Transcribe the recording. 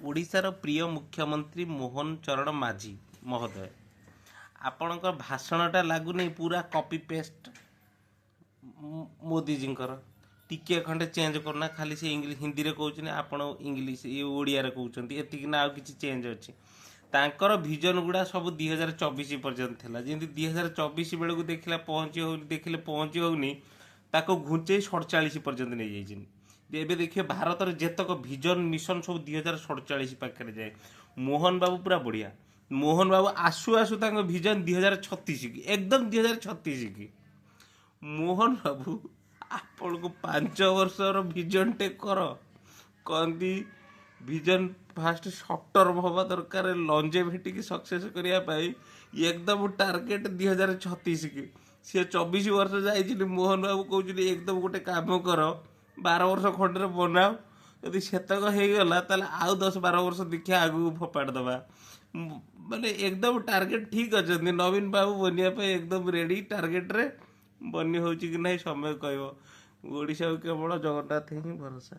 ଓଡ଼ିଶାର ପ୍ରିୟ ମୁଖ୍ୟମନ୍ତ୍ରୀ ମୋହନ ଚରଣ ମାଝୀ ମହୋଦୟ, ଆପଣଙ୍କ ଭାଷଣଟା ଲାଗୁନି ପୁରା କପି ପେଷ୍ଟ ମୋଦିଜୀଙ୍କର। ଟିକିଏ ଖଣ୍ଡେ ଚେଞ୍ଜ କରୁନା, ଖାଲି ସେ ହିନ୍ଦୀରେ କହୁଛନ୍ତି, ଆପଣ ଇଂଲିଶ ଓଡ଼ିଆରେ କହୁଛନ୍ତି, ଏତିକି ନା ଆଉ କିଛି ଚେଞ୍ଜ ଅଛି? ତାଙ୍କର ଭିଜନ ଗୁଡ଼ା ସବୁ 2024 ପର୍ଯ୍ୟନ୍ତ ଥିଲା, ଯେମିତି 2024 ବେଳକୁ ଦେଖିଲେ ପହଞ୍ଚି ହେଉନି, ତାକୁ ଘୁଞ୍ଚେଇ 47 ପର୍ଯ୍ୟନ୍ତ ନେଇଯାଇଛନ୍ତି। ଏବେ ଦେଖିବେ ଭାରତର ଯେତକ ଭିଜନ ମିଶନ ସବୁ 2047 ପାଖରେ ଯାଏ। ମୋହନ ବାବୁ ପୁରା ବଢ଼ିଆ। ମୋହନ ବାବୁ ଆସୁ ଆସୁ ତାଙ୍କ ଭିଜନ 2036 କି, ଏକଦମ 2036 କି। ମୋହନ ବାବୁ ଆପଣଙ୍କୁ 5 ବର୍ଷର ଭିଜନଟେ କହନ୍ତି ଭିଜନ ଫାଷ୍ଟ ସର୍ଟ ଟର୍ମ ହେବା ଦରକାର, ଲଞ୍ଜେଭିଟିକି ସକ୍ସେସ୍ କରିବା ପାଇଁ ଏକଦମ ଟାର୍ଗେଟ 2036 କି। ସିଏ 24 ବର୍ଷ ଯାଇଛନ୍ତି, ମୋହନ ବାବୁ କହୁଛନ୍ତି ଏକଦମ ଗୋଟେ କାମ କର, 12 ବର୍ଷ ଖଣ୍ଡରେ ବନାଅ, ଯଦି ସେତକ ହେଇଗଲା ତାହେଲେ ଆଉ 10-12 ବର୍ଷ ଦେଖିବା ଆଗକୁ ଫୋପାଡ଼ି ଦେବା। ମାନେ ଏକଦମ ଟାର୍ଗେଟ ଠିକ୍ ଅଛନ୍ତି। ନବୀନ ବାବୁ ବନିବା ପାଇଁ ଏକଦମ ରେଡ଼ି, ଟାର୍ଗେଟରେ ବନି ହେଉଛି କି ନାହିଁ ସମୟ କହିବ। ଓଡ଼ିଶାକୁ କେବଳ ଜଗନ୍ନାଥ ହିଁ ଭରସା।